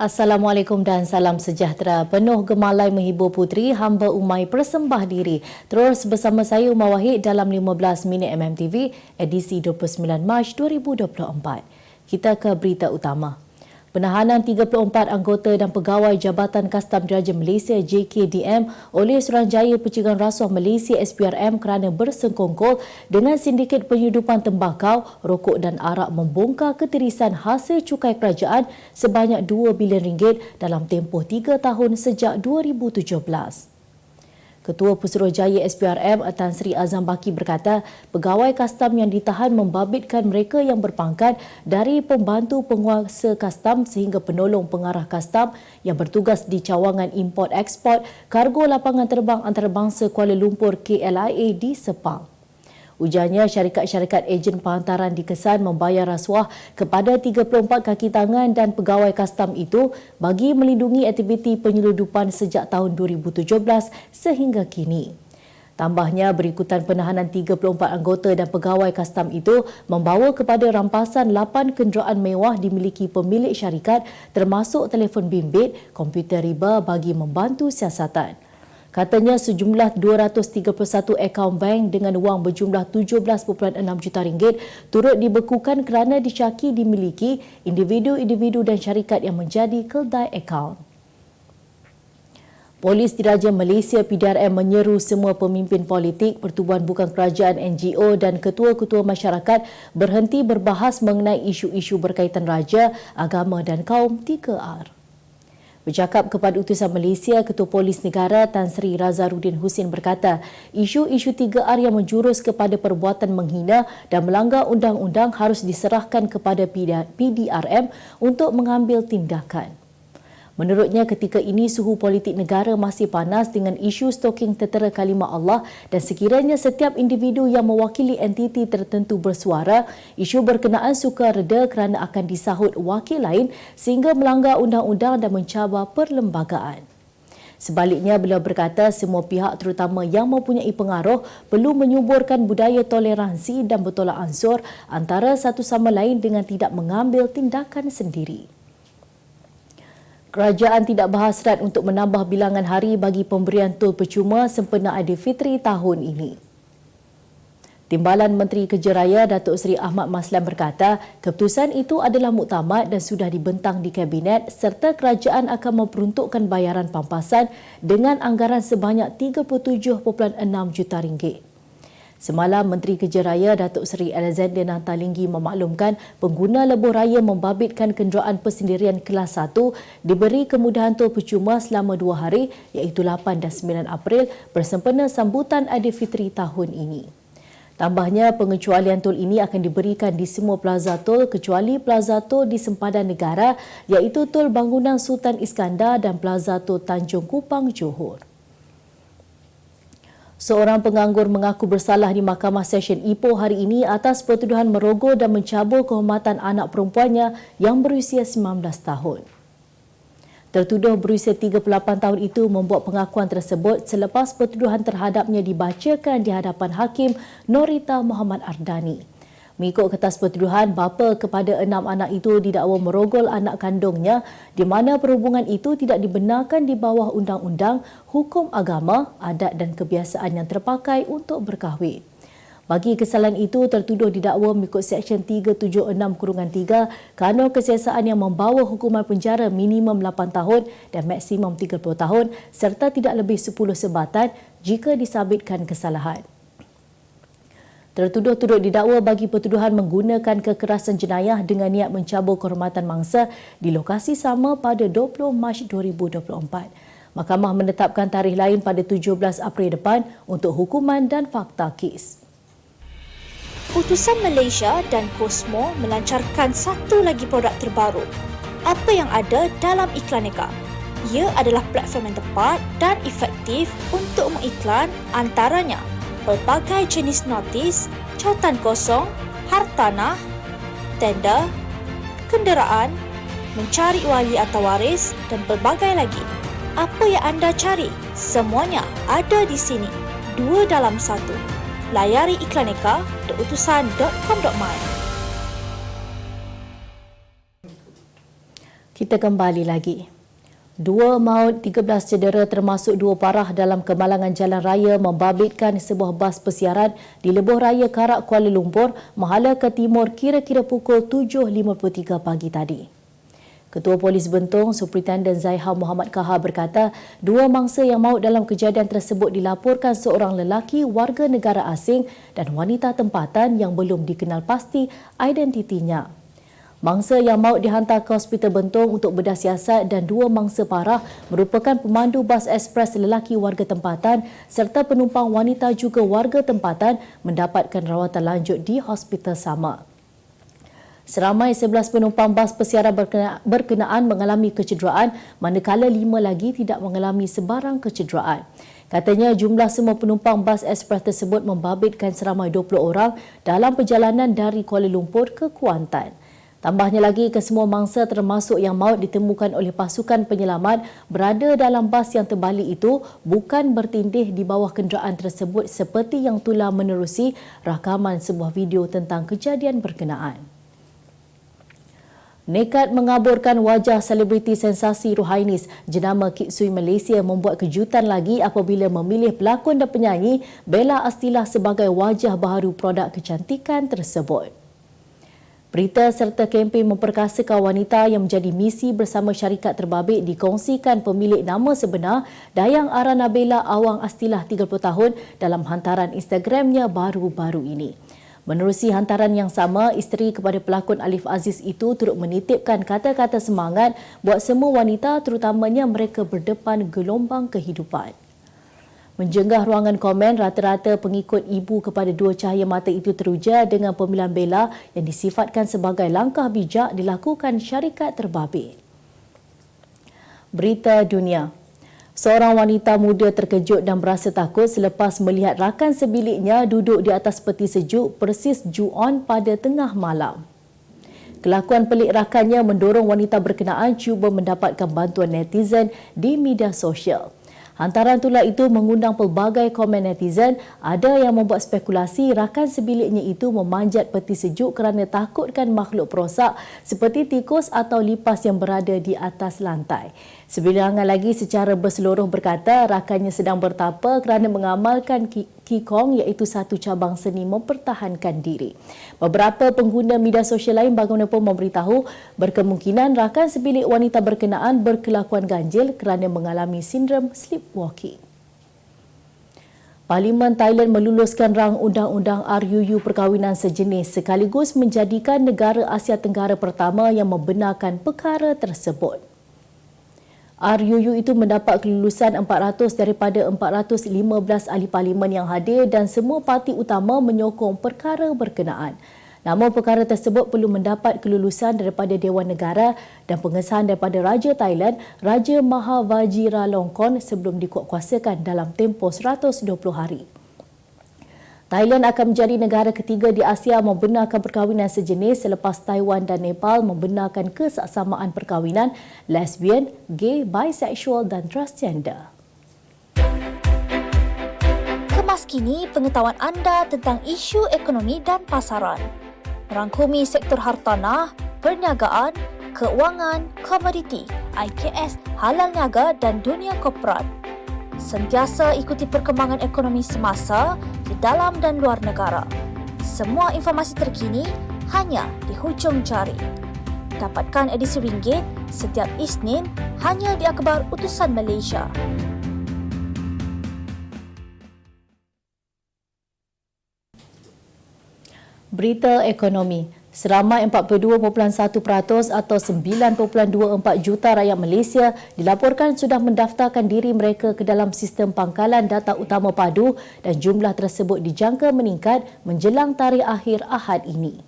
Assalamualaikum dan salam sejahtera. Penuh gemalai menghibur puteri hamba Umay persembah diri. Terus bersama saya Umar Wahid dalam 15 minit MMTV edisi 29 Mac 2024. Kita ke berita utama. Penahanan 34 anggota dan pegawai Jabatan Kastam Diraja Malaysia JKDM oleh Suruhanjaya Pencegahan Rasuah Malaysia SPRM kerana bersengkongkol dengan sindiket penyelundupan tembakau, rokok dan arak membongkar ketirisan hasil cukai kerajaan sebanyak RM2 bilion dalam tempoh 3 tahun sejak 2017. Ketua Pusuruhanjaya SPRM Tan Sri Azam Baki berkata, pegawai kastam yang ditahan membabitkan mereka yang berpangkat dari pembantu penguasa kastam sehingga penolong pengarah kastam yang bertugas di cawangan import-eksport kargo lapangan terbang antarabangsa Kuala Lumpur KLIA di Sepang. Ujarnya syarikat-syarikat ejen penghantaran dikesan membayar rasuah kepada 34 kaki tangan dan pegawai kastam itu bagi melindungi aktiviti penyelundupan sejak tahun 2017 sehingga kini. Tambahnya, berikutan penahanan 34 anggota dan pegawai kastam itu membawa kepada rampasan 8 kenderaan mewah dimiliki pemilik syarikat termasuk telefon bimbit, komputer riba bagi membantu siasatan. Katanya sejumlah 231 akaun bank dengan wang berjumlah 17.6 juta ringgit turut dibekukan kerana disyaki dimiliki individu-individu dan syarikat yang menjadi keldai akaun. Polis Diraja Malaysia PDRM menyeru semua pemimpin politik, pertubuhan bukan kerajaan NGO dan ketua-ketua masyarakat berhenti berbahas mengenai isu-isu berkaitan raja, agama dan kaum 3R. Bercakap kepada utusan Malaysia, Ketua Polis Negara Tan Sri Razarudin Husin berkata, isu-isu 3R yang menjurus kepada perbuatan menghina dan melanggar undang-undang harus diserahkan kepada PDRM untuk mengambil tindakan. Menurutnya, ketika ini suhu politik negara masih panas dengan isu stoking tertera kalimah Allah dan sekiranya setiap individu yang mewakili entiti tertentu bersuara, isu berkenaan sukar reda kerana akan disahut wakil lain sehingga melanggar undang-undang dan mencabar perlembagaan. Sebaliknya, beliau berkata semua pihak terutama yang mempunyai pengaruh perlu menyuburkan budaya toleransi dan bertolak ansur antara satu sama lain dengan tidak mengambil tindakan sendiri. Kerajaan tidak berhasrat untuk menambah bilangan hari bagi pemberian tol percuma sempena Aidilfitri tahun ini. Timbalan Menteri Kerja Raya Datuk Seri Ahmad Maslan berkata, keputusan itu adalah muktamad dan sudah dibentang di Kabinet serta kerajaan akan memperuntukkan bayaran pampasan dengan anggaran sebanyak 37.6 juta ringgit. Semalam, Menteri Kerja Raya Datuk Seri Alexander Nantalinggi memaklumkan pengguna lebuh raya membabitkan kenderaan persendirian kelas 1 diberi kemudahan tol percuma selama 2 hari iaitu 8 dan 9 April bersempena sambutan Aidilfitri tahun ini. Tambahnya, pengecualian tol ini akan diberikan di semua plaza tol kecuali plaza tol di sempadan negara iaitu Tol Bangunan Sultan Iskandar dan plaza tol Tanjung Kupang, Johor. Seorang penganggur mengaku bersalah di Mahkamah Session Ipoh hari ini atas pertuduhan merogoh dan mencabul kehormatan anak perempuannya yang berusia 19 tahun. Tertuduh berusia 38 tahun itu membuat pengakuan tersebut selepas pertuduhan terhadapnya dibacakan di hadapan Hakim Norita Muhammad Ardani. Mengikut kertas pertuduhan, bapa kepada 6 anak itu didakwa merogol anak kandungnya di mana perhubungan itu tidak dibenarkan di bawah undang-undang, hukum agama, adat dan kebiasaan yang terpakai untuk berkahwin. Bagi kesalahan itu, tertuduh didakwa mengikut Seksyen 376-3 Kanun Kesiasaan yang membawa hukuman penjara minimum 8 tahun dan maksimum 30 tahun serta tidak lebih 10 sebatan jika disabitkan kesalahan. Tertuduh turut didakwa bagi pertuduhan menggunakan kekerasan jenayah dengan niat mencabul kehormatan mangsa di lokasi sama pada 20 Mac 2024. Mahkamah menetapkan tarikh lain pada 17 April depan untuk hukuman dan fakta kes. Utusan Malaysia dan Cosmo melancarkan satu lagi produk terbaru. Apa yang ada dalam Iklaneka? Ia adalah platform yang tepat dan efektif untuk mengiklan antaranya pelbagai jenis notis, cautan kosong, hartanah, tender, kenderaan, mencari wali atau waris dan pelbagai lagi. Apa yang anda cari? Semuanya ada di sini. 2 dalam 1. Layari iklaneka.utusan.com.my. Kita kembali lagi. 2 maut, 13 cedera termasuk 2 parah dalam kemalangan jalan raya membabitkan sebuah bas pesiaran di lebuh raya Karak, Kuala Lumpur, Mahala ke Timur kira-kira pukul 7.53 pagi tadi. Ketua Polis Bentong, Superintendent Zaiha Muhammad Kaha berkata, 2 mangsa yang maut dalam kejadian tersebut dilaporkan seorang lelaki warga negara asing dan wanita tempatan yang belum dikenal pasti identitinya. Mangsa yang maut dihantar ke Hospital Bentong untuk bedah siasat dan 2 mangsa parah merupakan pemandu bas ekspres lelaki warga tempatan serta penumpang wanita juga warga tempatan mendapatkan rawatan lanjut di hospital sama. Seramai 11 penumpang bas pesiaran berkenaan mengalami kecederaan manakala 5 lagi tidak mengalami sebarang kecederaan. Katanya jumlah semua penumpang bas ekspres tersebut membabitkan seramai 20 orang dalam perjalanan dari Kuala Lumpur ke Kuantan. Tambahnya lagi, kesemua mangsa termasuk yang maut ditemukan oleh pasukan penyelamat berada dalam bas yang terbalik itu bukan bertindih di bawah kenderaan tersebut seperti yang telah menerusi rakaman sebuah video tentang kejadian berkenaan. Nekat mengaburkan wajah selebriti sensasi Rohainis, jenama Kit Sui Malaysia membuat kejutan lagi apabila memilih pelakon dan penyanyi Bella Astilah sebagai wajah baharu produk kecantikan tersebut. Berita serta kempen memperkasakan wanita yang menjadi misi bersama syarikat terbabit dikongsikan pemilik nama sebenar Dayang Ara Nabila Awang Astilah 30 tahun dalam hantaran Instagramnya baru-baru ini. Menerusi hantaran yang sama, isteri kepada pelakon Alif Aziz itu turut menitipkan kata-kata semangat buat semua wanita terutamanya mereka berdepan gelombang kehidupan. Menjenggah ruangan komen, rata-rata pengikut ibu kepada 2 cahaya mata itu teruja dengan pemilihan Bella yang disifatkan sebagai langkah bijak dilakukan syarikat terbabit. Berita dunia. Seorang wanita muda terkejut dan berasa takut selepas melihat rakan sebiliknya duduk di atas peti sejuk persis Ju-on pada tengah malam. Kelakuan pelik rakannya mendorong wanita berkenaan cuba mendapatkan bantuan netizen di media sosial. Hantaran tular itu mengundang pelbagai komen netizen. Ada yang membuat spekulasi rakan sebiliknya itu memanjat peti sejuk kerana takutkan makhluk perosak seperti tikus atau lipas yang berada di atas lantai. Sebilangan lagi secara berseluruh berkata rakannya sedang bertapa kerana mengamalkan Qigong iaitu satu cabang seni mempertahankan diri. Beberapa pengguna media sosial lain bagaimanapun memberitahu berkemungkinan rakan sebilik wanita berkenaan berkelakuan ganjil kerana mengalami sindrom sleepwalking. Parlimen Thailand meluluskan rang undang-undang RUU perkahwinan sejenis sekaligus menjadikan negara Asia Tenggara pertama yang membenarkan perkara tersebut. RUU itu mendapat kelulusan 400 daripada 415 ahli parlimen yang hadir dan semua parti utama menyokong perkara berkenaan. Namun perkara tersebut perlu mendapat kelulusan daripada Dewan Negara dan pengesahan daripada Raja Thailand, Raja Maha Vajiralongkorn sebelum dikuatkuasakan dalam tempoh 120 hari. Thailand akan menjadi negara ketiga di Asia membenarkan perkahwinan sejenis selepas Taiwan dan Nepal membenarkan kesaksamaan perkahwinan lesbian, gay, bisexual dan transgender. Kemas kini pengetahuan anda tentang isu ekonomi dan pasaran. Merangkumi sektor hartanah, perniagaan, keuangan, komoditi, IKS, halal niaga dan dunia korporat. Sentiasa ikuti perkembangan ekonomi semasa di dalam dan luar negara. Semua informasi terkini hanya di hujung jari. Dapatkan edisi ringgit setiap Isnin hanya di Akhbar Utusan Malaysia. Berita ekonomi. Seramai 42.1% atau 9.24 juta rakyat Malaysia dilaporkan sudah mendaftarkan diri mereka ke dalam sistem pangkalan data utama padu dan jumlah tersebut dijangka meningkat menjelang tarikh akhir Ahad ini.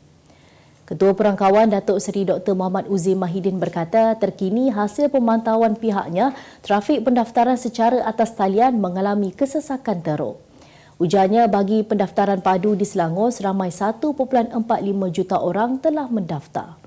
Ketua Perangkawan Datuk Seri Dr. Muhammad Uzi Mahidin berkata terkini hasil pemantauan pihaknya trafik pendaftaran secara atas talian mengalami kesesakan teruk. Ujarnya bagi pendaftaran padu di Selangor, seramai 1.45 juta orang telah mendaftar.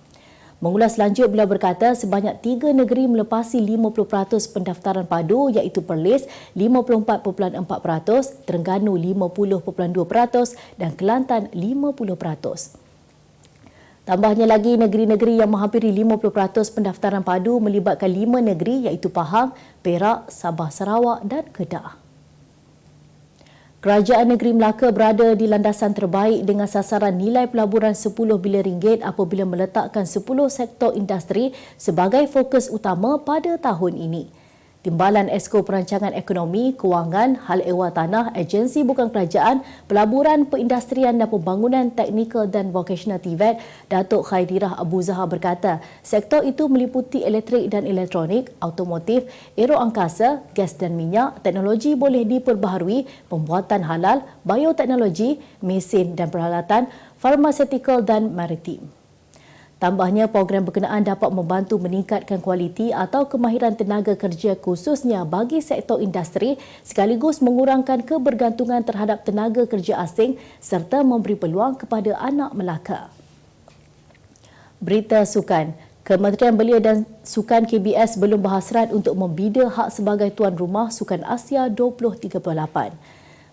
Mengulas lanjut, beliau berkata sebanyak 3 negeri melepasi 50% pendaftaran padu iaitu Perlis 54.4%, Terengganu 50.2% dan Kelantan 50%. Tambahnya lagi, negeri-negeri yang menghampiri 50% pendaftaran padu melibatkan 5 negeri iaitu Pahang, Perak, Sabah Sarawak dan Kedah. Kerajaan Negeri Melaka berada di landasan terbaik dengan sasaran nilai pelaburan 10 bilion ringgit apabila meletakkan 10 sektor industri sebagai fokus utama pada tahun ini. Timbalan Esko Perancangan Ekonomi, Kewangan, Hal Ehwal Tanah, Agensi Bukan Kerajaan, Pelaburan, Perindustrian dan Pembangunan Teknikal dan Vocational TVET, Datuk Khaidirah Abu Zahar berkata, sektor itu meliputi elektrik dan elektronik, automotif, aeroangkasa, gas dan minyak, teknologi boleh diperbaharui, pembuatan halal, bioteknologi, mesin dan peralatan, farmasetikal dan maritim. Tambahnya, program berkenaan dapat membantu meningkatkan kualiti atau kemahiran tenaga kerja khususnya bagi sektor industri sekaligus mengurangkan kebergantungan terhadap tenaga kerja asing serta memberi peluang kepada anak Melaka. Berita sukan. Kementerian Belia dan Sukan KBS belum berhasrat untuk membida hak sebagai tuan rumah Sukan Asia 2038.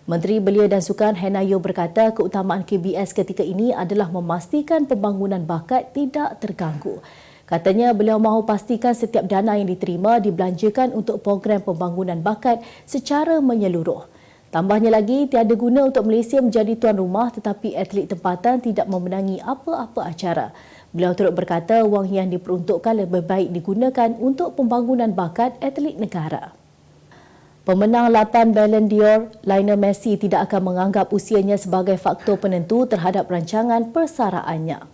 Menteri Belia dan Sukan Henayo berkata keutamaan KBS ketika ini adalah memastikan pembangunan bakat tidak terganggu. Katanya beliau mahu pastikan setiap dana yang diterima dibelanjakan untuk program pembangunan bakat secara menyeluruh. Tambahnya lagi, tiada guna untuk Malaysia menjadi tuan rumah tetapi atlet tempatan tidak memenangi apa-apa acara. Beliau turut berkata wang yang diperuntukkan lebih baik digunakan untuk pembangunan bakat atlet negara. Pemenang 8 Ballon d'Or, Lionel Messi tidak akan menganggap usianya sebagai faktor penentu terhadap rancangan persaraannya.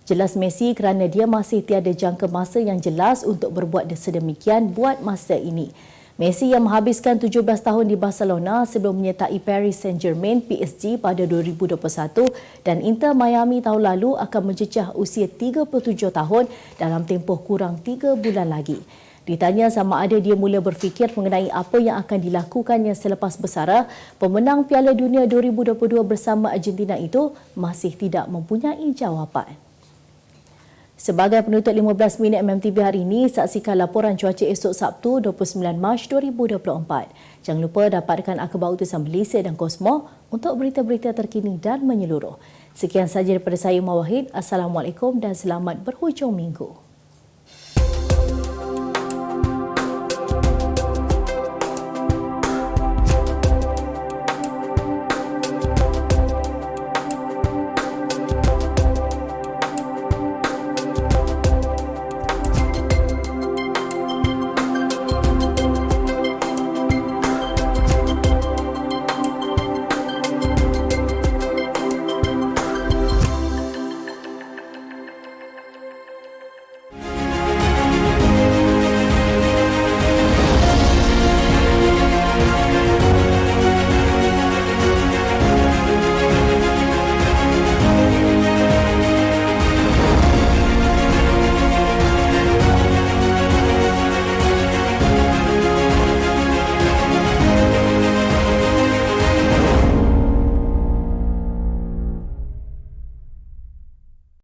Jelas Messi kerana dia masih tiada jangka masa yang jelas untuk berbuat sedemikian buat masa ini. Messi yang menghabiskan 17 tahun di Barcelona sebelum menyertai Paris Saint-Germain PSG pada 2021 dan Inter Miami tahun lalu akan mencecah usia 37 tahun dalam tempoh kurang 3 bulan lagi. Ditanya sama ada dia mula berfikir mengenai apa yang akan dilakukannya selepas bersara, pemenang Piala Dunia 2022 bersama Argentina itu masih tidak mempunyai jawapan. Sebagai penutup 15 minit MMTV hari ini, saksikan laporan cuaca esok Sabtu 29 Mac 2024. Jangan lupa dapatkan akhbar utusan Malaysia dan Kosmo untuk berita-berita terkini dan menyeluruh. Sekian sahaja daripada saya, Umar Wahid. Assalamualaikum dan selamat berhujung minggu.